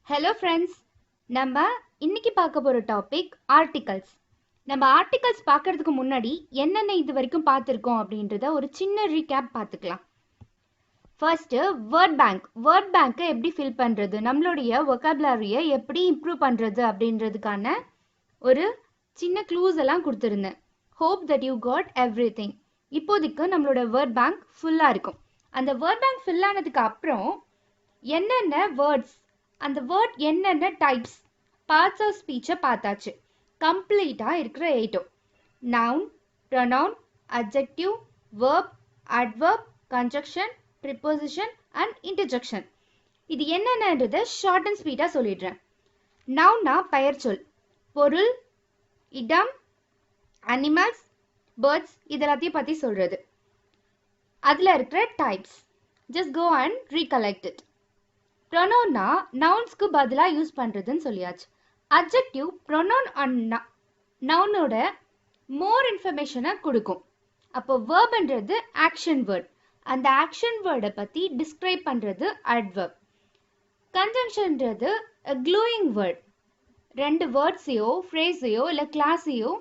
Hello friends, நம்ம இன்னைக்கு பார்க்க போகிற டாபிக் ஆர்டிகல்ஸ். நம்ம ஆர்டிகல்ஸ் பார்க்கறதுக்கு முன்னாடி என்னென்ன இது வரைக்கும் பார்த்துருக்கோம் அப்படின்றத ஒரு சின்ன ரீகேப் பார்த்துக்கலாம். ஃபர்ஸ்ட்டு வேர்ட் பேங்க்கை எப்படி ஃபில் பண்ணுறது, நம்மளுடைய வொக்காபுலரியை எப்படி இம்ப்ரூவ் பண்ணுறது அப்படின்றதுக்கான ஒரு சின்ன க்ளூஸ் எல்லாம் கொடுத்துருந்தேன். Hope that you got everything. இப்போதைக்கு நம்மளோட வேர்ட் பேங்க் ஃபுல்லாக இருக்கும். அந்த வேர்ட் பேங்க் ஃபில் ஆனதுக்கு அப்புறம் என்னென்ன வேர்ட்ஸ், அந்த வேர்ட் என்னென்ன டைப்ஸ், பார்ட்ஸ் ஆஃப் ஸ்பீச்சை பார்த்தாச்சு. கம்ப்ளீட்டாக இருக்கிற 8 noun, pronoun, adjective, verb, adverb, conjunction, preposition and interjection. இது என்னென்னன்றதை ஷார்ட் அண்ட் ஸ்வீட்டாக சொல்லிடுறேன். நவுன்னா பெயர்ச்சொல், பொருள், இடம், அனிமல்ஸ், பேர்ட்ஸ், இதெல்லாத்தையும் பற்றி சொல்கிறது. அதில் இருக்கிற types just go and recollect it. ப்ரொனவுன்னா நவுன்ஸ்க்கு பதிலாக யூஸ் பண்ணுறதுன்னு சொல்லியாச்சு. அட்ஜெக்டிவ் ப்ரொனவுன் அண்ட் நவுனோட மோர் இன்ஃபர்மேஷனை கொடுக்கும். அப்போ வேர்ப்ன்றது ஆக்ஷன் வேர்ட், அந்த ஆக்ஷன் வேர்டை பற்றி டிஸ்கிரைப் பண்ணுறது அட்வர்ப். கன்ஜங்ஷன்றது க்ளூயிங் வேர்ட், ரெண்டு வேர்ட்ஸையோ ஃப்ரேஸையோ இல்லை கிளாஸையோ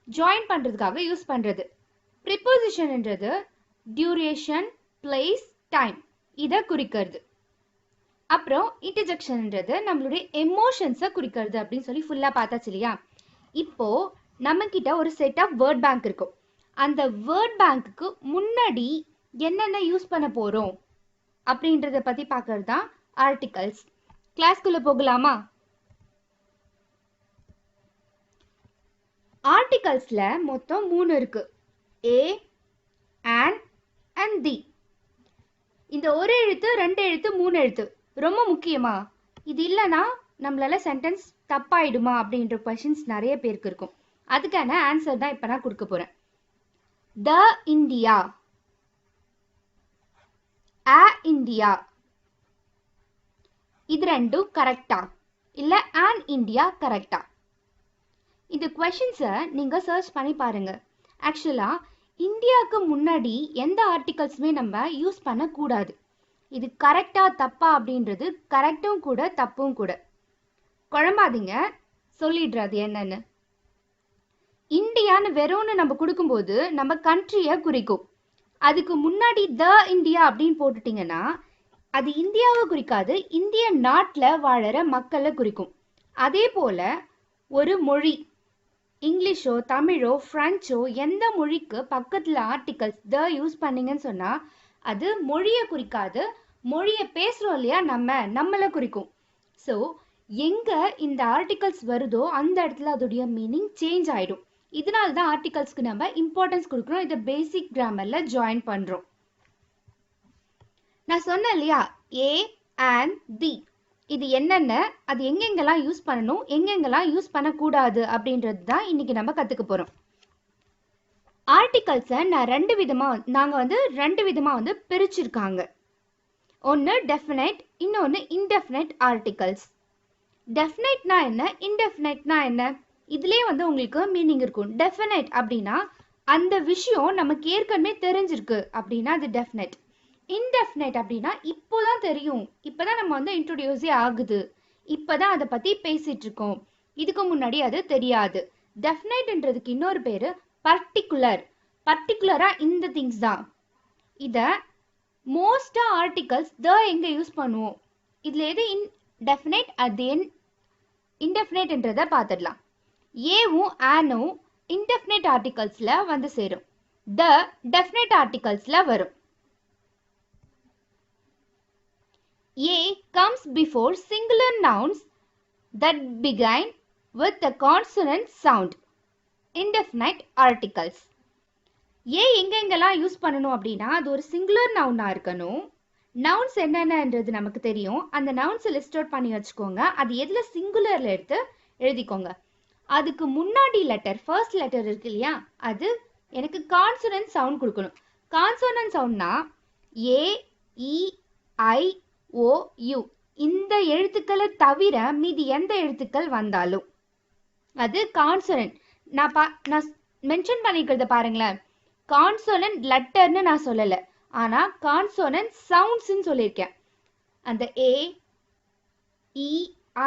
ஜாயின் பண்ணுறதுக்காக யூஸ் பண்ணுறது. ப்ரிப்போசிஷன்ன்றது டியூரேஷன், பிளேஸ், டைம் இதை குறிக்கிறது. அப்புறம் இன்டர்ஜெக்ஷன்ன்றது நம்மளுடைய எமோஷன்ஸை குறிக்கிறது அப்படின்னு சொல்லி ஃபுல்லாக பார்த்தாச்சு இல்லையா. இப்போ நம்ம கிட்ட ஒரு செட் ஆஃப் வேர்ட் பேங்க் இருக்கும். அந்த வேர்ட் பேங்க்குக்கு முன்னாடி என்னென்ன யூஸ் பண்ண போகிறோம் அப்படின்றத பற்றி பார்க்கறது தான் ஆர்டிகல்ஸ். கிளாஸ்க்குள்ளே போகலாமா? ஆர்டிகல்ஸில் மொத்தம் 3 இருக்கு. ஏ, அண்ட் தி. இந்த ஒரு எழுத்து, 2 எழுத்து, 3 எழுத்து ரொம்ப முக்கியமா? இது இல்லைன்னா நம்மளால சென்டென்ஸ் தப்பாயிடுமா அப்படின்ற கொஷின்ஸ் நிறைய பேருக்கு இருக்கும். அதுக்கான ஆன்சர் தான் இப்போ நான் கொடுக்க போறேன். த இந்தியா, அ இந்தியா, இது ரெண்டும் கரெக்டா இல்லை ஆன் இந்தியா கரெக்டா? இந்த கொஷின்ஸை நீங்கள் சர்ச் பண்ணி பாருங்க. ஆக்சுவலாக இந்தியாவுக்கு முன்னாடி எந்த ஆர்டிகல்ஸுமே நம்ம யூஸ் பண்ணக்கூடாது. இது கரெக்டா தப்பா அப்படின்றது கரெக்டும் கூட தப்பும் கூட. குழம்பாதீங்க, சொல்லிடுறது என்னன்னு. இந்தியான்னு வெறும்னு நம்ம கொடுக்கும்போது நம்ம கண்ட்ரியை குறிக்கும். அதுக்கு முன்னாடி த இந்தியா அப்படின்னு போட்டுட்டிங்கன்னா அது இந்தியாவை குறிக்காது, இந்திய நாட்டில் வாழற மக்களை குறிக்கும். அதே போல ஒரு மொழி, இங்கிலீஷோ தமிழோ ஃப்ரெஞ்சோ எந்த மொழிக்கு பக்கத்தில் ஆர்டிகல்ஸ் த யூஸ் பண்ணீங்கன்னு சொன்னால் அது மொழியை குறிக்காது, மொழியை பேசுகிறோம் இல்லையா நம்மளை குறிக்கும். ஸோ எங்கே இந்த ஆர்டிகல்ஸ் வருதோ அந்த இடத்துல அதோடைய மீனிங் சேஞ்ச் ஆகிடும். இதனால தான் ஆர்டிகல்ஸ்க்கு நம்ம இம்பார்ட்டன்ஸ் கொடுக்குறோம், இதை பேசிக் கிராமரில் ஜாயின் பண்ணுறோம். நான் சொன்னேன் இல்லையா, ஏ அண்ட் தி, இது என்னென்ன, அது எங்கெங்கெல்லாம் யூஸ் பண்ணணும், எங்கெங்கெல்லாம் யூஸ் பண்ணக்கூடாது அப்படின்றது தான் இன்னைக்கு நம்ம கற்றுக்க போகிறோம். ஆர்டிகல்ஸை நாங்கள் ரெண்டு விதமாக பிரிச்சிருக்காங்க. ஒன்று டெஃபினைட், இன்னொன்று இன்டெஃபினைட் ஆர்டிகல்ஸ். டெஃபினைட்னா என்ன, இன்டெஃபினைட்னா என்ன, இதுலேயே உங்களுக்கு மீனிங் இருக்கும். டெஃபினைட் அப்படின்னா அந்த விஷயம் நமக்கு ஏற்கனவே தெரிஞ்சிருக்கு அப்படின்னா அது டெஃபினைட். இன்டெஃபினைட் அப்படின்னா இப்போதான் தெரியும், இப்போதான் நம்ம இன்ட்ரோடியூஸே ஆகுது, இப்போதான் அதை பற்றி பேசிட்டு இருக்கோம், இதுக்கு முன்னாடி அது தெரியாது. டெஃபினைட்ன்றதுக்கு இன்னொரு பேர் பர்டிகுலர். பர்டிகுலராக இந்த திங்ஸ் தான். இதை மோஸ்ட்டாக ஆர்டிகல்ஸ் த எங்கே யூஸ் பண்ணுவோம், இதில் எது இன்டெஃபினைட் அது இன்டெஃபினைட்ன்றதை பார்த்துடலாம். ஏவும் ஆனும் இன்டெஃபினைட் ஆர்டிகல்ஸில் சேரும், த டெஃபினைட் ஆர்டிகல்ஸில் வரும். A comes before singular nouns that begin with a consonant sound. Indefinite articles. ஏ எங்கெங்கெல்லாம் யூஸ் பண்ணணும் அப்படின்னா அது ஒரு சிங்குலர் நவுனாக இருக்கணும். நவுன்ஸ் என்னென்னன்றது நமக்கு தெரியும், அந்த நவுன்ஸை லிஸ்ட் அவுட் பண்ணி வச்சுக்கோங்க. அது எதில் சிங்குலரில் எடுத்து எழுதிக்கோங்க. அதுக்கு முன்னாடி லெட்டர், ஃபர்ஸ்ட் லெட்டர் இருக்கு இல்லையா, அது எனக்கு கான்சோனன்ட் சவுண்ட் கொடுக்கணும். கான்சோனன்ட் சவுண்ட்னா A, E, I, O, U, இந்த எழுத்துக்களை தவிர மீதி எந்த எழுத்துக்கள் வந்தாலும் அது கான்சோனன்ட். நான் மென்ஷன் பண்ணிக்கிறத பாருங்களேன், கான்சோனன்ட் லெட்டர்னு நான் சொல்லலை, ஆனால் கான்சோனன்ட் சவுண்ட்ஸ்ன்னு சொல்லியிருக்கேன். அந்த ஏ, இ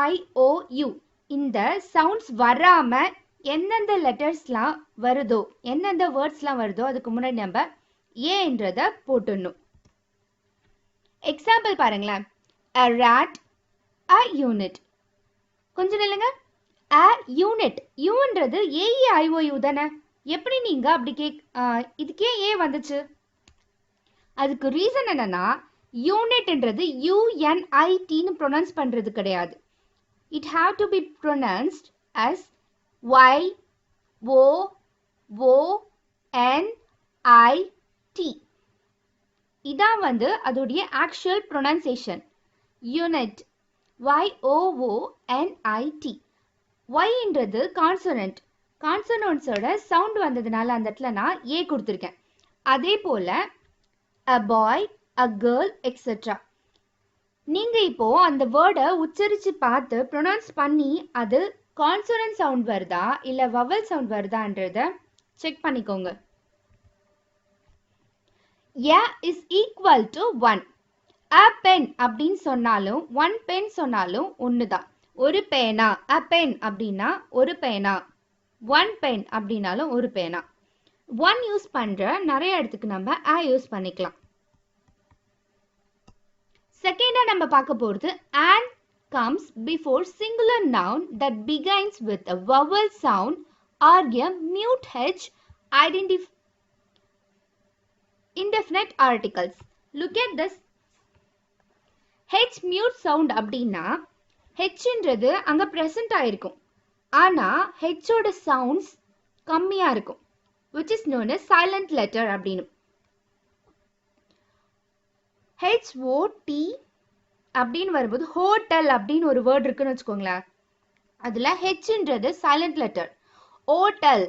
ஐ ஓ யூ இந்த சவுண்ட்ஸ் வராம எந்தெந்த லெட்டர்ஸ்லாம் வருதோ எந்தெந்த வேர்ட்ஸ்லாம் வருதோ அதுக்கு முன்னாடி நம்ம ஏன்றத போட்டுடணும். எக்ஸாம்பிள் பாருங்களேன். a rat, a unit. கொஞ்சம் நில்லுங்க. a unit யூன்றது ஏஇஐஓயு தானே. எப்படி நீங்க அப்படி இதுக்கே ஏ வந்துச்சு? அதுக்கு ரீசன் என்னன்னா யூனிட்ன்றது யூஎன்ஐடின்னு ப்ரொனவுன்ஸ் பண்றது கிடையாது. It have to be pronounced as Y O O N I T. இதான் வந்து அதோடைய actual pronunciation. Unit Y O O N I T. Yன்றது கான்சனன்ட். கான்சனன்ட்ஸோட சவுண்ட் வந்ததுனால அந்த இடத்துல நான் ஏ கொடுத்துருக்கேன். அதே போல a boy, a girl, etc. நீங்க இப்போ அந்த வேர்டை உச்சரிச்சு பார்த்து ப்ரொனவுன்ஸ் பண்ணி அது கான்சனன்ட் சவுண்ட் வருதா இல்ல வவல் சவுண்ட் வருதான்றத செக் பண்ணிக்கோங்க. a is equal to 1. a pen அப்படின்னு சொன்னாலும் 1 pen சொன்னாலும் ஒண்ணுதான். ஒரு பேனா a pen அப்படின்னா ஒரு பேனா, 1 pen அப்படின்னாலும் ஒரு பேனா. 1 யூஸ் பண்ற நிறைய இடத்துக்கு நம்ம a யூஸ் பண்ணிக்கலாம். செகண்டா நம்ம பார்க்க போறது and comes before singular noun that begins with a vowel sound or a mute h indefinite articles. Look at this. h mute sound அப்படின்னா hன்றது அங்க present ஆயிருக்கும். ஆனா h ஓட sounds கம்மியா இருக்கும், which is known as silent letter அப்படின்னு. HOT அப்படின்னு வரும்போது ஹோட்டல் அப்படின்னு ஒரு வேர்ட் இருக்குன்னு வச்சுக்கோங்களேன். அதுல ஹெச்ன்றது சைலண்ட் லெட்டர். ஓட்டல்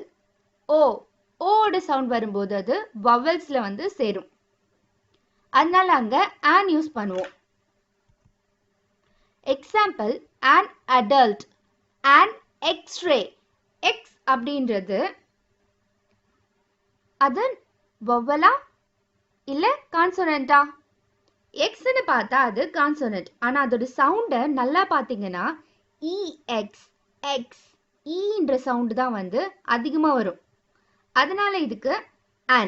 ஓட சவுண்ட் வரும்போது அது வவல்ஸ்ல வந்து சேரும். அதனால அங்க ஆன் யூஸ் பண்ணுவோம். Example an adult, an x-ray. X அப்படின்றது அது வவலா இல்ல கான்சனண்டா? எக்ஸ்ன்னு பார்த்தா அது கான்சனன்ட். ஆனா அதோட சவுண்டை நல்லா பார்த்தீங்கன்னா இஎக்ஸ் எக்ஸ் ஈன்ற சவுண்டு தான் வந்து அதிகமா வரும். அதனால இதுக்கு an.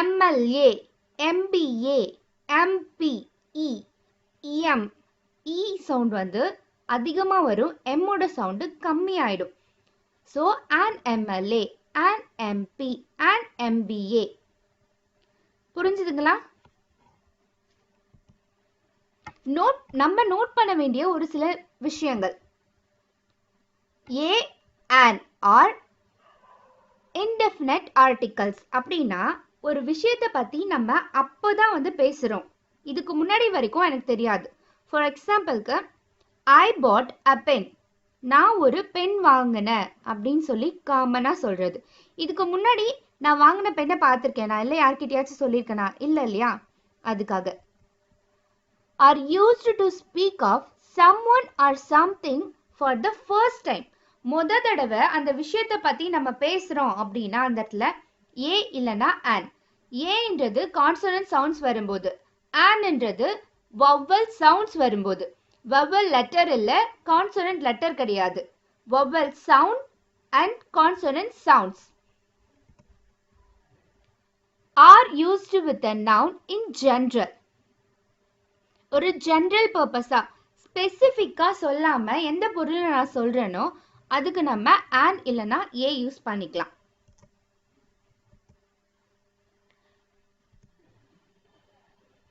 MLA, MBA, MP, EM E sound வந்து அதிகமா வரும், எம்மோட சவுண்டு கம்மி ஆயிடும். So an MLA, an MP, an MBA. புரிஞ்சுதுங்களா? நம்ம நோட் பண்ண வேண்டிய ஒரு சில விஷயங்கள். A an or indefinite articles அப்படின்னா ஒரு விஷயத்தை பத்தி நம்ம அப்போதான் வந்து பேசுறோம். இதுக்கு முன்னாடி வரைக்கும் எனக்கு தெரியாது. ஃபார் எக்ஸாம்பிளுக்கு I bought a pen. நான் ஒரு பென் வாங்கினேன் அப்படின்னு சொல்லி காமனா சொல்றது. இதுக்கு முன்னாடி நான் வாங்கின பெண்ணை பார்த்துருக்கேனா இல்லை யார்கிட்டயாச்சும் சொல்லியிருக்கேனா? இல்லை இல்லையா? அதுக்காக. are used to speak of someone or something for the first time. முத தடவை அந்த விஷயத்தை பத்தி நம்ம பேசுறோம் அப்படின்னா அந்த இடத்துல ஏ இல்லைன்னா an. ஏன்றது கான்சனன்ட் சவுண்ட்ஸ் வரும்போது, anன்றது வவல் சவுண்ட்ஸ் வரும்போது. வவல் லெட்டர் இல்ல, கான்சனன்ட் லெட்டர் கிடையாது. Vowel sound and consonant sounds. are used with a noun in general. ஒரு ஜெனரல் பர்பஸா ஸ்பெசிஃபிக்கா சொல்லாம எந்த பொருளை நான் சொல்றேனோ அதுக்கு நம்ம an இல்லனா a யூஸ் பண்ணிக்கலாம்.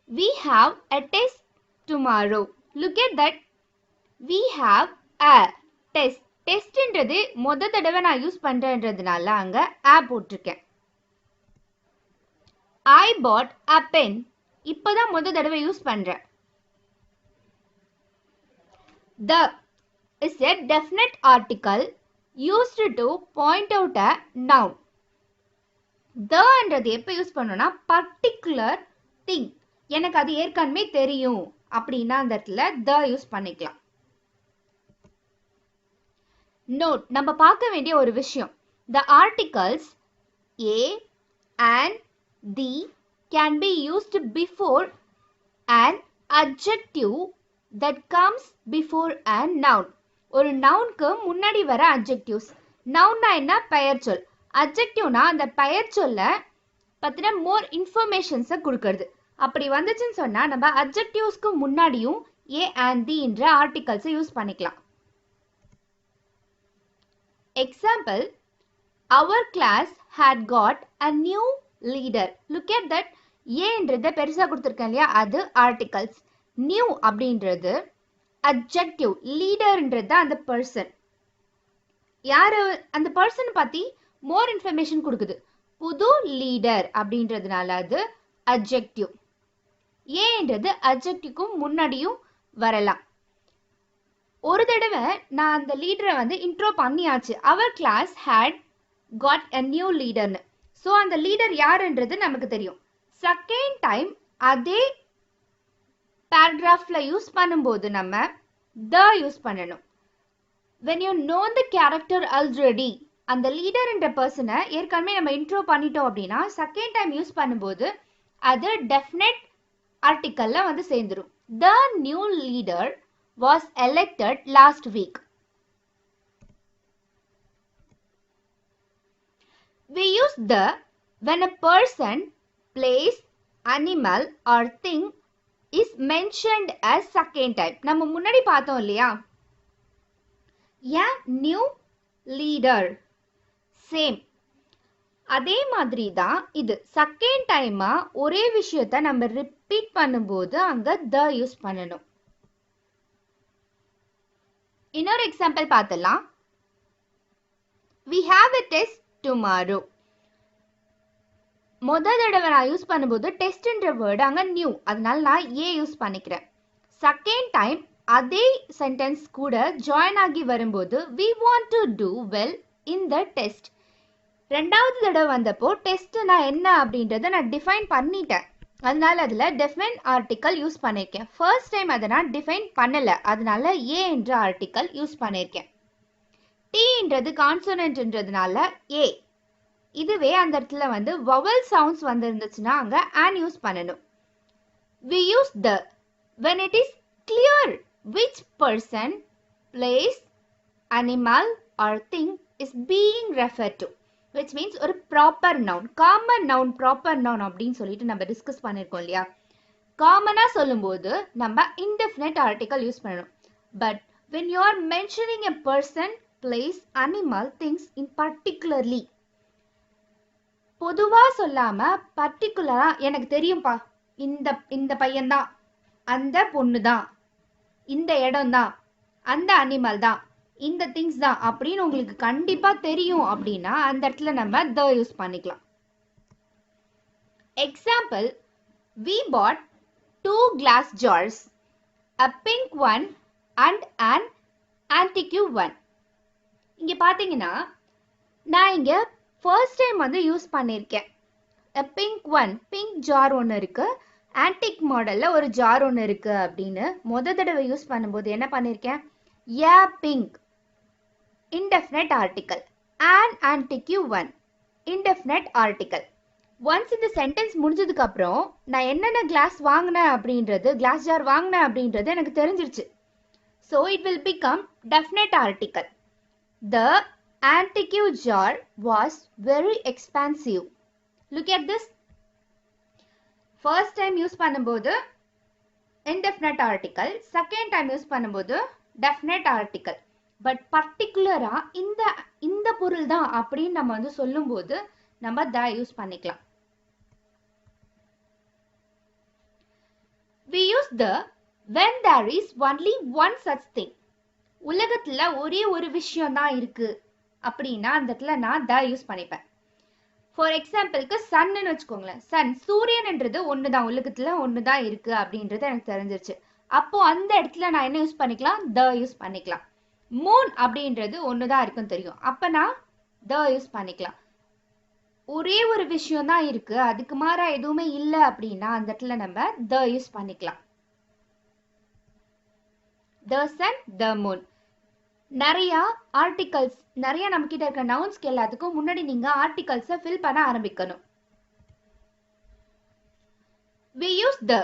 we have a test tomorrow. look at that. we have a test. டெஸ்ட்ன்றது முத தடவை நான் யூஸ் பண்றேன்றதுனால அங்க a போட்டிருக்கேன். I bought a pen. இப்போதான் முத தடவை யூஸ் பண்றேன். The is a definite article used to point out a noun. The என்றது எப்ப யூஸ் பண்ணோம்னா particular thing. எனக்கு அது ஏற்கனவே தெரியும் அப்படின்னா அந்த இடத்துல the யூஸ் பண்ணிக்கலாம். Note, நம்ம பார்க்க வேண்டிய ஒரு விஷயம். The articles a and the can be used before an adjective that comes before a noun. ஒரு நவுனுக்கு முன்னாடி வர adjectives. நவுன்னா என்ன? பெயர் சொல். adjectiveனா அந்த பெயர் சொல்ல பத்தின more informations கொடுக்கிறது. அப்படி வந்துச்சுன்னு சொன்னா நம்ம adjectivesக்கு முன்னாடியும் a and the என்ற articles யூஸ் பண்ணிக்கலாம். Example, our class had got a new leader. Look at that. A என்றது பெருசா கொடுத்திருக்கேன் இல்லையா, அது articles. New அப்படின்றது adjective. Leader என்றது அந்த person. யாரு அந்த person பத்தி more information கொடுக்குது. புது leader அப்படின்றதுனால அது adjective. A என்றது adjectiveக்கும் முன்னாடியும் வரலாம். ஒரு தடவை நான் அந்த லீடரை வந்து இன்ட்ரோ பண்ணியாச்சு. அவர் class had got a new லீடர்னு. ஸோ அந்த லீடர் யாருன்றது நமக்கு தெரியும். செகண்ட் டைம் அதே பேராகிராஃப்ல யூஸ் பண்ணும்போது நம்ம த யூஸ் பண்ணணும். when you know the character already, அந்த லீடர் என்ற பர்சனை ஏற்கனவே நம்ம இன்ட்ரோ பண்ணிட்டோம் அப்படின்னா செகண்ட் டைம் யூஸ் பண்ணும்போது அது டெஃபினட் ஆர்டிக்கல்ல வந்து சேர்ந்துடும். the new leader was elected last week. We use the when a person, place, animal or thing is mentioned as second time. நம்ம முன்னாடி பார்த்தோம் இல்லையா, a new leader. சேம் அதே மாதிரி தான் இது. செகண்ட் டைமா ஒரே விஷயத்தை நம்ம ரிப்பீட் பண்ணும்போது அங்க the யூஸ் பண்ணணும். இன்னொரு எக்ஸாம்பிள் பார்த்தலாம். we have a test tomorrow. முதல் தடவை நான் யூஸ் பண்ணும்போது டெஸ்ட்ன்ற வேர்டு அங்க நியூ, அதனால நான் ஏ யூஸ் பண்ணிக்கிறேன். செகண்ட் டைம் அதே சென்டென்ஸ் கூட ஜாயின் ஆகி வரும்போது we want to do well in the test. ரெண்டாவது தடவை வந்தப்போ டெஸ்ட்னா என்ன அப்படின்றத நான் டிஃபைன் பண்ணிட்டேன், அதனால அதுல டெஃபினைட் ஆர்டிக்கல் யூஸ் பண்ணியிருக்கேன். ஃபர்ஸ்ட் டைம் அதை நான் டிஃபைன் பண்ணல, அதனால ஏ என்ற ஆர்டிக்கல் யூஸ் பண்ணியிருக்கேன். டீன்றது கான்சோனன்ட்ன்றதுனால ஏ. இதுவே அந்த இடத்துல வந்து வவல் சவுண்ட்ஸ் வந்திருந்துச்சுன்னா அங்க ஆன் யூஸ் பண்ணணும். we use the when it is clear which person, place, animal or thing is being referred to, which means ஒரு proper noun. Common noun, proper noun அப்படின்னு சொல்லிட்டு நம்ம டிஸ்கஸ் பண்ணிருக்கோம் இல்லையா. காமனா சொல்லும்போது நம்ம இன்டெஃபினைட் ஆர்டிக்கல் யூஸ் பண்ணணும். But when you are mentioning a person, place, animal, things in particularly, பொதுவா சொல்லாம பர்டிகுலரா எனக்கு தெரியும்பா, இந்த பையன் தான், அந்த பொண்ணு தான், இந்த இடம் தான், அந்த அனிமல் தான், இந்த திங்ஸ் தான் அப்படின்னு உங்களுக்கு கண்டிப்பா தெரியும் அப்படின்னா அந்த இடத்துல நம்ம the யூஸ் பண்ணிக்கலாம். Example, we bought 2 glass jars, a pink one and an antique one. இங்க பாத்தீங்கன்னா நான் இங்க ஃபர்ஸ்ட் டைம் வந்து யூஸ் பண்ணியிருக்கேன். a pink one, pink jar ஒன்று இருக்கு, ஆன்டிக் மாடல்ல ஒரு ஜார் ஒன்று இருக்கு அப்படின்னு முத தடவை யூஸ் பண்ணும்போது என்ன பண்ணியிருக்கேன், a pink indefinite article, an antique one indefinite article. Once இந்த சென்டென்ஸ் முடிஞ்சதுக்கு அப்புறம் நான் என்னென்ன கிளாஸ் வாங்கினேன் அப்படின்றது, கிளாஸ் ஜார் வாங்கினேன் அப்படின்றது எனக்கு தெரிஞ்சிருச்சு. So it will become definite article. The antique jar was very expensive. Look at this. First time use பண்ணும்போது indefinite article, second time use பண்ணும்போது definite article. பட் பர்டிகுலரா இந்த பொருள் தான் அப்படின்னு நம்ம வந்து சொல்லும்போது நம்ம the யூஸ் பண்ணிக்கலாம். We use the when there is only one such thing. உலகத்துல ஒரே ஒரு விஷயம் தான் இருக்கு அப்படின்னா அந்த இடத்துல நான் the யூஸ் பண்ணிப்பேன். ஃபார் எக்ஸாம்பிளுக்கு சன்னு வச்சுக்கோங்களேன். சன், சூரியன்ன்றது ஒண்ணுதான், உலகத்துல ஒண்ணுதான் இருக்கு அப்படின்றது எனக்கு தெரிஞ்சிருச்சு. அப்போ அந்த இடத்துல நான் என்ன யூஸ் பண்ணிக்கலாம், the யூஸ் பண்ணிக்கலாம். மூன் அப்படின்றது ஒண்ணுதான் இருக்குன்னு தெரியும், அப்ப நான் the யூஸ் பண்ணிக்கலாம். ஒரே ஒரு விஷயம் தான் இருக்கு, அதுக்கு மாறா எதுவுமே இல்லை அப்படின்னா அந்த இடத்துல நம்ம the யூஸ் பண்ணிக்கலாம். the sun, the moon. நிறைய ஆர்டிகல்ஸ், நிறைய நம்ம கிட்ட இருக்க நவுன்ஸ்க்கு எல்லாத்துக்கும் முன்னாடி நீங்க ஆர்டிகல்ஸை ஃபில் பண்ண ஆரம்பிக்கணும். we use the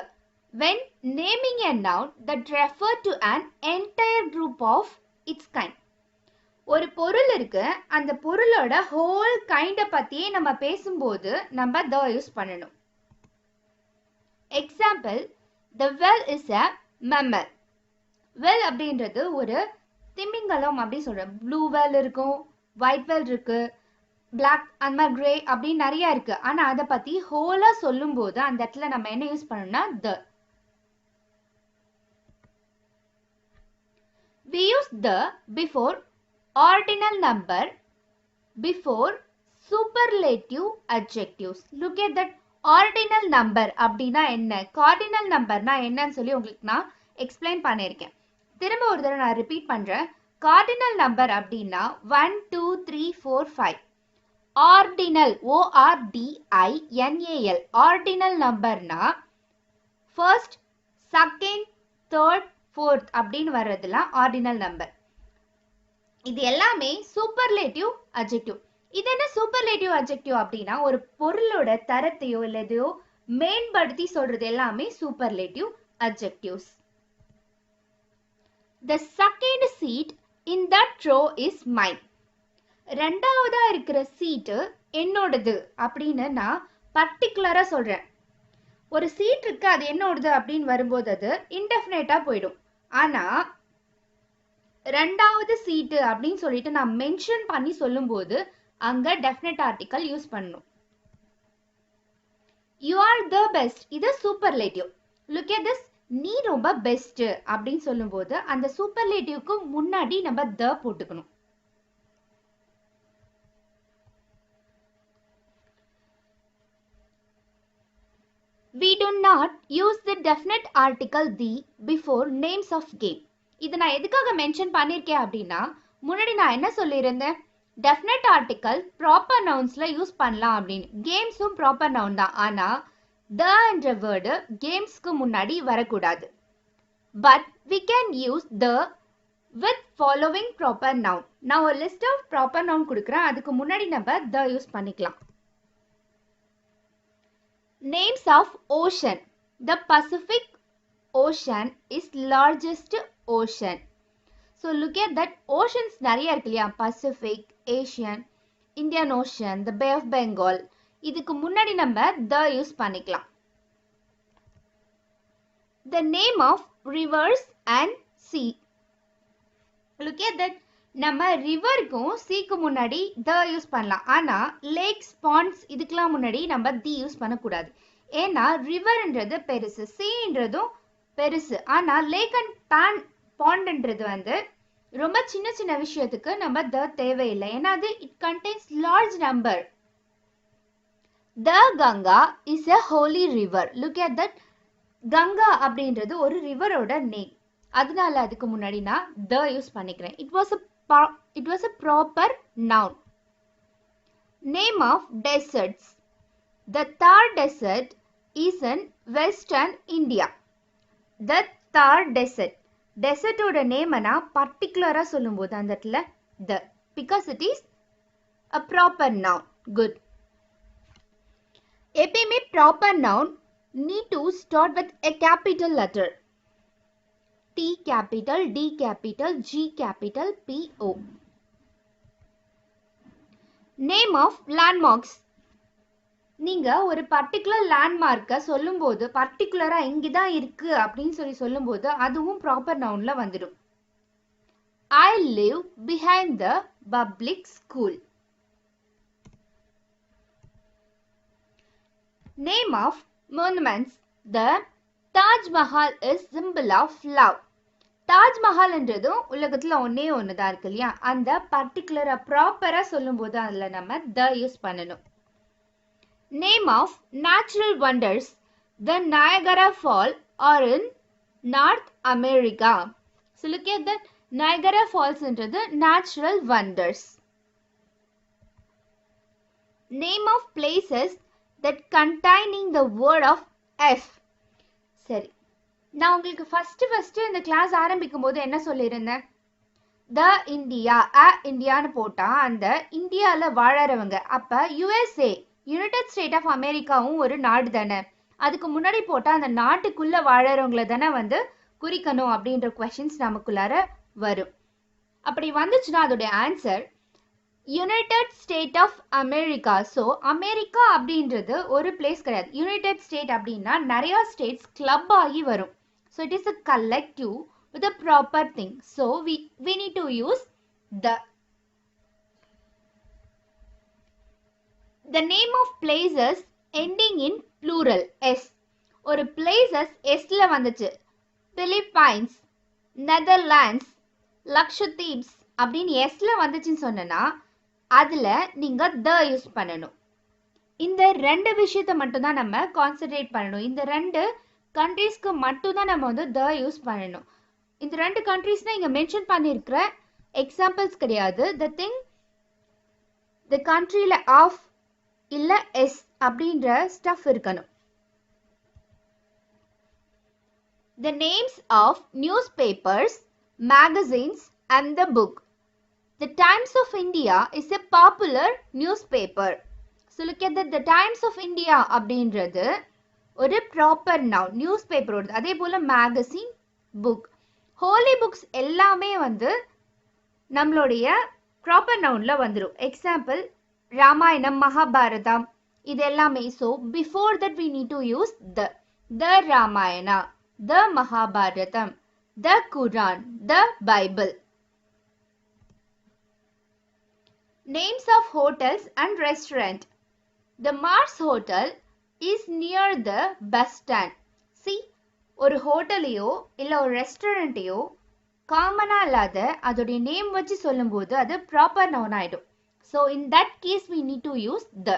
when naming a noun that refer to an entire group of its kind. ஒரு பொருள் இருக்கு, அந்த பொருளோட ஹோல் கைண்ட பத்தியே நம்ம பேசும்போது நம்ம the யூஸ் பண்ணணும். Example, the well is a mammal. well அப்படின்றது ஒரு திமிங்கலம் அப்படி சொல்றோம். ப்ளூ well இருக்கும், ஒயிட் well இருக்கு, பிளாக் அந்த மாதிரி கிரே அப்படின்னு நிறைய இருக்கு. ஆனா அதை பத்தி ஹோலா சொல்லும் போது அந்த இடத்துல நம்ம என்ன யூஸ் பண்ணணும்னா the. We use the before ordinal number, before superlative adjectives. Look at that. Ordinal number அப்படின்னா என்ன, cardinal numberனா என்னன்னு சொல்லி உங்களுக்கு நான் எக்ஸ்பிளைன் பண்ணியிருக்கேன். திரும்ப ஒரு தடவை நான் ரிப்பீட் பண்றேன். cardinal number அப்படின்னா 1 2 3 4 5. ordinal ORDINAL ordinal numberனா first, second, third, fourth அப்படின்னு வர்றதுலாம் ordinal number. இது எல்லாமே சூப்பர்லேட்டிவ் அட்ஜெக்டிவ். இது என்ன சூப்பர்லேட்டிவ் அட்ஜெக்டிவ் அப்படின்னா ஒரு பொருளோட தரத்தையோ இல்லதையோ மேம்படுத்தி சொல்றது எல்லாமே superlative adjectives. The second seat in that row is mine. ரெண்டாவதா இருக்கிற சீட்டு என்னோடது அப்படின்னு நான் பர்டிகுலரா சொல்றேன். ஒரு சீட் இருக்கு, அது என்னோடது அப்படின்னு வரும்போது அது இன்டெஃபினைட்டா போயிடும். ஆனா ரெண்டாவது சீட்டு அப்படின்னு சொல்லிட்டு நான் மென்ஷன் பண்ணி சொல்லும் போது அங்க டெஃபினட் ஆர்டிகல் யூஸ் பண்ணணும். You are the best. இது சூப்பர்லேட்டிவ். Look at this. நீ ரொம்ப பெஸ்ட் அப்படின்னு சொல்லும் போது அந்த சூப்பர்லேட்டிவ்க்கு முன்னாடி நம்ம the போட்டுக்கணும். We do not use the definite article the before names of game. இது நான் எதுக்காக மென்ஷன் பண்ணியிருக்கேன் அப்படின்னா முன்னாடி நான் என்ன சொல்லியிருந்தேன், டெஃபினட் ஆர்டிகல் ப்ராப்பர் நவுன்ஸ்ல யூஸ் பண்ணலாம் அப்படின்னு. கேம்ஸும் ப்ராப்பர் நவுன் தான், ஆனா the என்ற வேர்டு கேம்ஸ்க்கு முன்னாடி வரக்கூடாது. But we can use the with following proper noun. நான் ஒரு லிஸ்ட் ஆஃப் ப்ராப்பர் நவுன் கொடுக்குறேன், அதுக்கு முன்னாடி நம்ம the யூஸ் பண்ணிக்கலாம். Names of ocean. The Pacific Ocean is largest ocean. So look at that. Oceans நிறைய இருக்கு இல்லையா, Pacific, Asian, Indian Ocean, the Bay of Bengal. இதுக்கு முன்னாடி நம்ம the யூஸ் பண்ணிக்கலாம். The name of rivers and sea. Look at that. நம்ம ரிவருக்கும் சீக்கு முன்னாடி the யூஸ் பண்ணலாம். ஆனா லேக்ஸ், பாண்ட்ஸ் இதுக்கெல்லாம் முன்னாடி நம்ம the யூஸ் பண்ணக்கூடாது. ஏன்னா ரிவர்ன்றது பெருசு, சீன்றதும் பெருசு. ஆனா லேக் அண்ட் பாண்ட்ன்றது வந்து ரொம்ப சின்ன சின்ன விஷயத்துக்கு நம்ம the தேவையில்லை. ஏன்னா அது it contains large number. The Ganga is a holy river. Look at that. Ganga அப்படின்றது ஒரு ரிவரோட நேம், அதனால அதுக்கு முன்னாடி நான் the யூஸ் பண்ணிக்கிறேன். It was a proper noun. Name of deserts. The Thar Desert is in Western India. The Thar Desert. Desert ஓட name நான் பர்டிகுலரா சொல்லும்போது அந்த இடத்துல the, because it is a proper noun. Good. எப்பயுமே proper noun need to start with a capital letter. T capital, D capital, G capital, P O. Name of landmarks. நீங்க ஒரு particular லேண்ட்மார்க்கை சொல்லும்போது பர்டிகுலரா இங்கதான் இருக்கு அப்படின்னு சொல்லும்போது அதுவும் ப்ராப்பர் நவுன்ல வந்துடும். I live behind the public school. Name of monuments. The Taj Mahal is symbol of love. Taj Mahal என்றதும் உலகத்துல ஒன்னே ஒண்ணுதான் இருக்கு இல்லையா, அந்த பர்டிகுலரா ப்ராப்பரா சொல்லும் போது அதுல நம்ம the யூஸ் பண்ணணும். Name of natural wonders. The Niagara Falls are in North America. So look at that. Niagara Falls என்றது natural wonders. Name of places that containing the word of F. சரி, நான் உங்களுக்கு ஃபர்ஸ்ட் இந்த class ஆரம்பிக்கும் போது என்ன சொல்லியிருந்தேன், த இந்தியா இந்தியான்னு போட்டா அந்த இந்தியால வாழறவங்க, அப்ப யுஎஸ்ஏ யுனைடெட் ஸ்டேட் ஆஃப் அமெரிக்காவும் ஒரு நாடு தானே, அதுக்கு முன்னாடி போட்டால் அந்த நாட்டுக்குள்ளே வாழறவங்கள தானே வந்து குறிக்கணும் அப்படின்ற கொஷின்ஸ் நமக்குள்ளார வரும். அப்படி வந்துச்சுன்னா அதோடைய answer United State of America. So America அப்படின்றது ஒரு பிளேஸ் கிடையாது. யுனைடெட் ஸ்டேட் அப்படின்னா நிறைய ஸ்டேட்ஸ் கிளப் ஆகி வரும். So it is a collective with a proper thing. So we need to use the name of places ending in plural s. ஒரு places sல வந்துச்சு, Philippines, Netherlands, லக்ஷதீப்ஸ் அப்படின்னு sல வந்துச்சுன்னு சொன்னா அதுல நீங்க the யூஸ் பண்ணணும். இந்த ரெண்டு விஷயத்தை மட்டும் தான் நம்ம கான்சென்ட்ரேட் பண்ணணும். இந்த ரெண்டு கண்ட்ரீஸ்க்கு மட்டும் தான் நம்ம வந்து the யூஸ் பண்ணணும். இந்த ரெண்டு கண்ட்ரீஸ்னா இங்க மென்ஷன் பண்ணியிருக்கிற எக்ஸாம்பிள்ஸ் கிடையாது. த கண்ட்ரியில ஆஃப் இல்ல எஸ் அப்படின்ற ஸ்டஃப் இருக்கணும். The names of newspapers, magazines and the book. The Times of India is a popular newspaper. So look at the Times of India அப்படின்றது ஒரு ப்ராப்பர் நவுன், நியூஸ் பேப்பரோட. அதே போல மேகசின், புக், ஹோலி புக்ஸ் எல்லாமே வந்து நம்மளுடைய proper நவுன்ல வந்துடும். Example Ramayanam, Mahabharatam இது எல்லாமே. So before that we need to use the Ramayana, the Mahabharatam, the Quran, the Bible. Names of hotels and restaurant. The Mars hotel is near the bus stand. சி, ஒரு ஹோட்டலையோ இல்லை ஒரு ரெஸ்டாரண்ட்டையோ காமனாக இல்லாத அதோடைய நேம் வச்சு சொல்லும்போது அது ப்ராப்பர் நவுன் ஆகிடும். So in that case we need to use the.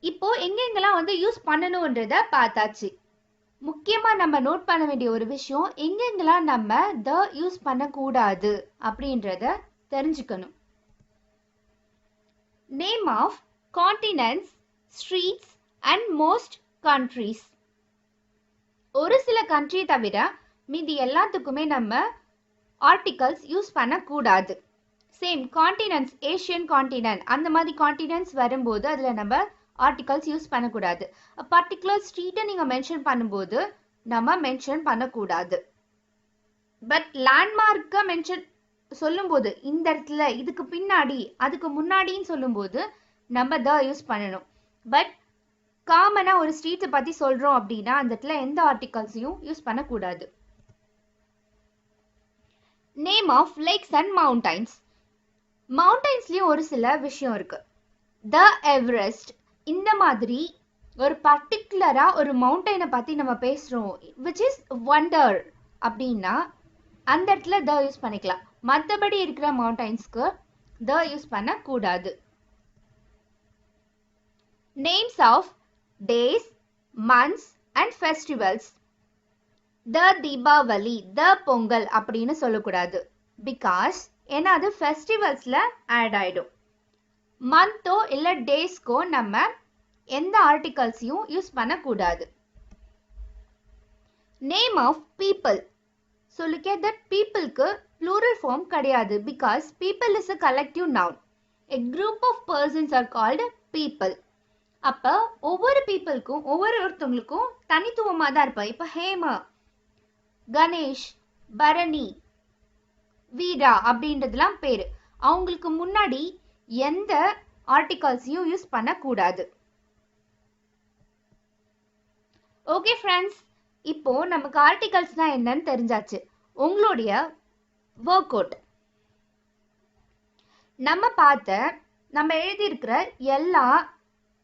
இப்போ எங்கெங்கெல்லாம் வந்து யூஸ் பண்ணணுன்றத பார்த்தாச்சு. முக்கியமாக நம்ம நோட் பண்ண வேண்டிய ஒரு விஷயம், எங்கெங்கெல்லாம் நம்ம த யூஸ் பண்ணக்கூடாது அப்படின்றத தெரிஞ்சுக்கணும். Name of continents, streets and most countries. ஒரு சில கண்ட்ரி தவிர மீதி எல்லாத்துக்குமே நம்ம ஆர்டிகல்ஸ் யூஸ் பண்ணக்கூடாது. சேம் கான்டினென்ட்ஸ், ஏஷியன் கான்டினென்ட் அந்த மாதிரி கான்டினென்ட்ஸ் வரும்போது அதில் நம்ம ஆர்டிகல்ஸ் யூஸ் பண்ணக்கூடாது. பர்டிகுலர் ஸ்ட்ரீட்டை நீங்கள் மென்ஷன் பண்ணும்போது நம்ம மென்ஷன் பண்ணக்கூடாது. பட் லேண்ட்மார்க்கை மென்ஷன் சொல்லும்போது இந்த இடத்துல இதுக்கு பின்னாடி அதுக்கு முன்னாடின்னு சொல்லும்போது நம்ம த யூஸ் பண்ணணும். பட் காமனாக ஒரு ஸ்ட்ரீட்டை பற்றி சொல்கிறோம் அப்படின்னா அந்த இடத்துல எந்த ஆர்டிகல்ஸையும் யூஸ் பண்ணக்கூடாது. Name of lakes and mountains. மவுண்டைன்ஸ்லேயும் ஒரு சில விஷயம் இருக்கு. த எவரெஸ்ட் இந்த மாதிரி ஒரு பர்டிகுலராக ஒரு மவுண்டைனை பற்றி நம்ம பேசுகிறோம் விச் இஸ் வண்டர் அப்படின்னா அந்த இடத்துல த யூஸ் பண்ணிக்கலாம். மற்றபடி இருக்கிற மவுண்டைன்ஸ்க்கு த யூஸ் பண்ணக்கூடாது. Names of days, months and festivals. The Deepavali, the Pongal அப்படின்னு சொல்லக்கூடாது. பிகாஸ் ஏன்னா அது ஃபெஸ்டிவல்ஸில் ஆட் ஆகிடும். மந்த்தோ இல்லை டேஸ்க்கோ நம்ம எந்த ஆர்டிகல்ஸையும் யூஸ் பண்ணக்கூடாது. Name of people. So look at that, பீப்புளுக்கு ப்ளூரல் ஃபார்ம் கிடையாது. Because people is a collective noun. A group of persons are called people. அப்போ ஒவ்வொரு பீப்புளுக்கும் ஒவ்வொருத்தவங்களுக்கும் தனித்துவமாக தான் இருப்போம். இப்போ ஹேமா, கணேஷ், பரணி, வீரா அப்படின்றதுலாம் பேர். அவங்களுக்கு முன்னாடி எந்த ஆர்டிகல்ஸையும் யூஸ் பண்ணக்கூடாது. ஓகே ஃப்ரெண்ட்ஸ், இப்போ நமக்கு ஆர்டிகல்ஸ்னா என்னன்னு தெரிஞ்சாச்சு. உங்களுடைய ஒர்க் அவுட் நம்ம எழுதியிருக்கிற எல்லா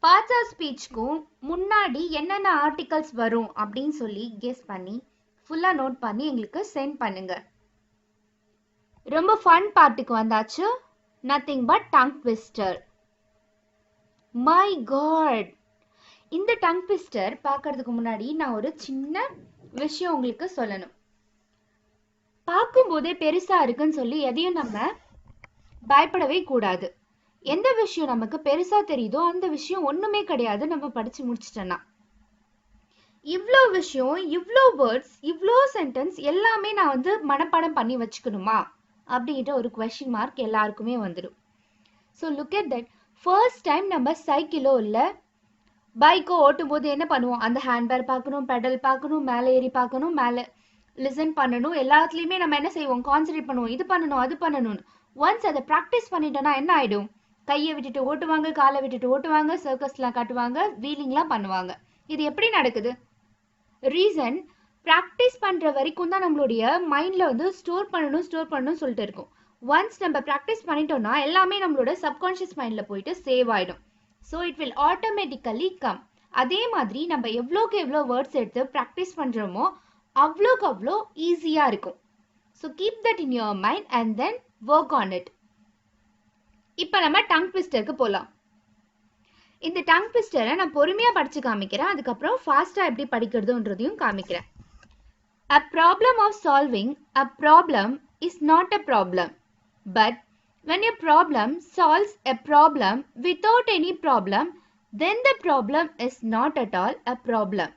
பார்ட்ஸ் ஆஃப் ஸ்பீச்சுக்கும் முன்னாடி என்னென்ன ஆர்டிகல்ஸ் வரும் அப்படின்னு சொல்லி கெஸ் பண்ணி ஃபுல்லாக நோட் பண்ணி எங்களுக்கு சென்ட் பண்ணுங்க. ரொம்ப ஃபன் பார்ட்டுக்கு வந்தாச்சு. Nothing but tongue twister. My god, இந்த டங் ட்விஸ்டர் பார்க்கறதுக்கு முன்னாடி நான் ஒரு சின்ன விஷயம் உங்களுக்கு சொல்லணும். பார்க்கும்போதே பெருசா இருக்குன்னு சொல்லி எதையும் நம்ம பயப்படவே கூடாது. எந்த விஷயம் நமக்கு பெருசா தெரியுதோ அந்த விஷயம் ஒண்ணுமே கிடையாது நம்ம படிச்சு முடிச்சிட்டோம்னா. இவ்வளோ விஷயம், இவ்வளோ வேர்ட்ஸ், இவ்வளோ சென்டென்ஸ் எல்லாமே நான் வந்து மனப்பாடம் பண்ணி வச்சுக்கணுமா அப்படின்ற ஒரு கொஸ்டின் மார்க் எல்லாருக்குமே வந்துடும். So look at that, first time நம்ம சைக்கிளோ இல்லை பைக்கோ ஓட்டும் போது என்ன பண்ணுவோம், அந்த ஹேண்ட்பேர் பார்க்கணும், பெடல் பார்க்கணும், மேலே ஏறி பார்க்கணும், மேலே லிசன் பண்ணணும், எல்லாத்துலேயுமே நம்ம என்ன செய்வோம், கான்சன்ட்ரேட் பண்ணுவோம், இது பண்ணணும் அது பண்ணணும்னு. ஒன்ஸ் அதை ப்ராக்டிஸ் பண்ணிட்டோன்னா என்ன ஆகிடும், கையை விட்டுட்டு ஓட்டுவாங்க, காலை விட்டுட்டு ஓட்டுவாங்க, சர்க்கஸ்லாம் காட்டுவாங்க, வீலிங்லாம் பண்ணுவாங்க. இது எப்படி நடக்குது? ரீசன், ப்ராக்டிஸ் பண்ணுற வரைக்கும் தான் நம்மளுடைய மைண்டில் வந்து ஸ்டோர் பண்ணணும்னு சொல்லிட்டு இருக்கும். ஒன்ஸ் நம்ம ப்ராக்டிஸ் பண்ணிட்டோம்னா எல்லாமே நம்மளோட சப்கான்ஷியஸ் மைண்டில் போயிட்டு சேவ் ஆகிடும். So it will automatically come. அதே மாதிரி நம்ம எவ்வளோக்கு எவ்வளோ வேர்ட்ஸ் எடுத்து ப்ராக்டிஸ் பண்ணுறோமோ அவ்வளோக்கு அவ்வளோ ஈஸியாக இருக்கும். So keep that in your mind and then work on it. இப்போ நம்ம டங் ட்விஸ்டருக்கு போகலாம். இந்த டங் ட்விஸ்டரை நான் பொறுமையாக படித்து காமிக்கிறேன், அதுக்கப்புறம் ஃபாஸ்ட்டாக எப்படி படிக்கிறதுன்றதையும் காமிக்கிறேன். A problem of solving a problem is not a problem, but when a problem solves a problem without any problem, then the problem is not at all a problem.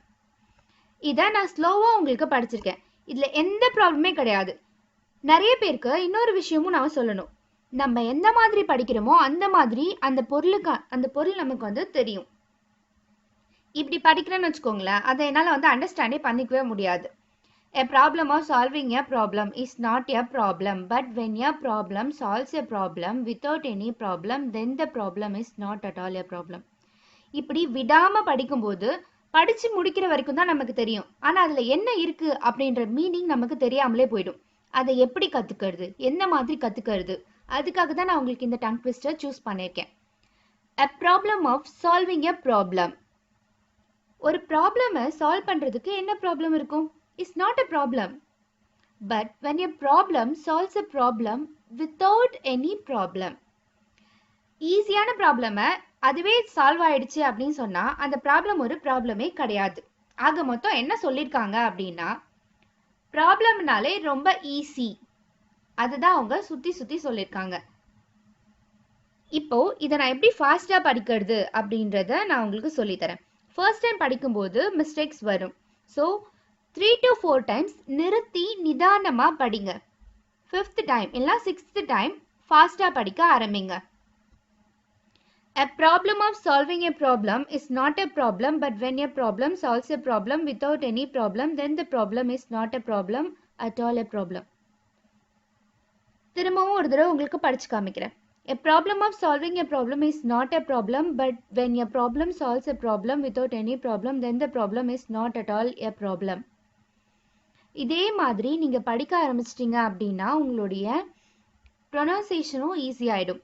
இதை நான் ஸ்லோவாக உங்களுக்கு படிச்சிருக்கேன். இதில் எந்த ப்ராப்ளமே கிடையாது. நிறைய பேருக்கு இன்னொரு விஷயமும் நான் சொல்லணும், நம்ம எந்த மாதிரி படிக்கிறோமோ அந்த மாதிரி அந்த பொருள் நமக்கு வந்து தெரியும். இப்படி படிக்கிறேன்னு வச்சுக்கோங்களேன், அதை என்னால் வந்து அண்டர்ஸ்டாண்டே பண்ணிக்கவே முடியாது. A problem of solving a problem is not a problem, but when a problem solves a problem without any problem, then the problem is not at all a problem. இப்படி விடாமல் படிக்கும்போது படித்து முடிக்கிற வரைக்கும் தான் நமக்கு தெரியும், ஆனால் அதில் என்ன இருக்குது அப்படின்ற மீனிங் நமக்கு தெரியாமலே போயிடும். அதை எப்படி கற்றுக்கிறது, எந்த மாதிரி கற்றுக்கிறது, அதுக்காக தான் நான் உங்களுக்கு இந்த டங் ட்விஸ்டர் சூஸ் பண்ணியிருக்கேன். A problem of solving a problem. ஒரு ப்ராப்ளமை சால்வ் பண்ணுறதுக்கு என்ன ப்ராப்ளம் இருக்கும்? Is not a problem. But when a problem solves a problem without any problem, ஈஸியான ப்ராப்ளமை அதுவே சால்வ் ஆயிடுச்சு அப்படின்னு சொன்னால் அந்த ப்ராப்ளம் ஒரு ப்ராப்ளமே கிடையாது. ஆக மொத்தம் என்ன சொல்லியிருக்காங்க அப்படின்னா, ப்ராப்ளம்னாலே ரொம்ப ஈஸி, அதுதான் அவங்க சுற்றி சுற்றி சொல்லியிருக்காங்க. இப்போ இதை நான் எப்படி ஃபாஸ்ட்டாக படிக்கிறது அப்படின்றத நான் உங்களுக்கு சொல்லித்தரேன். ஃபர்ஸ்ட் டைம் படிக்கும்போது மிஸ்டேக்ஸ் வரும். ஸோ 3 to 4 times நிறுத்தி நிதானமாக படிங்க. 5th time இல்லை 6th time ஃபாஸ்ட்டாக படிக்க ஆரம்பிங்க. A problem of solving a problem is not a problem, but when a problem solves a problem without any problem, then the problem is not a problem at all a problem. திரும்பவும் ஒரு தடவை உங்களுக்கு படிச்சு காமிக்கிறேன். A problem of solving a problem is not a problem, but when a problem solves a problem without any problem, then the problem is not at all a problem. இதே மாதிரி நீங்கள் படிக்க ஆரம்பிச்சிட்டிங்க அப்படின்னா உங்களுடைய ப்ரொனன்சியேஷனும் ஈஸியாகிடும்.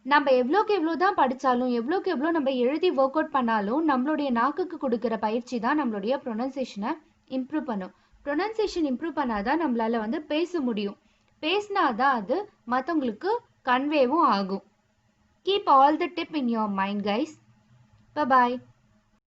நம்ம எவ்வளோக்கு எவ்வளோ தான் படித்தாலும், எவ்வளோக்கு எவ்வளோ நம்ம எழுதி ஒர்க் அவுட் பண்ணாலும், நம்மளுடைய நாக்குக்கு கொடுக்குற பயிற்சி தான் நம்மளுடைய ப்ரொனன்சியேஷனை இம்ப்ரூவ் பண்ணும். ப்ரொனன்சியேஷன் இம்ப்ரூவ் பண்ணாதான் நம்மளால் வந்து பேச முடியும். பேசினாதான் அது மற்றவங்களுக்கு கன்வேவும் ஆகும். Keep all the tip in your mind, guys. Bye-bye.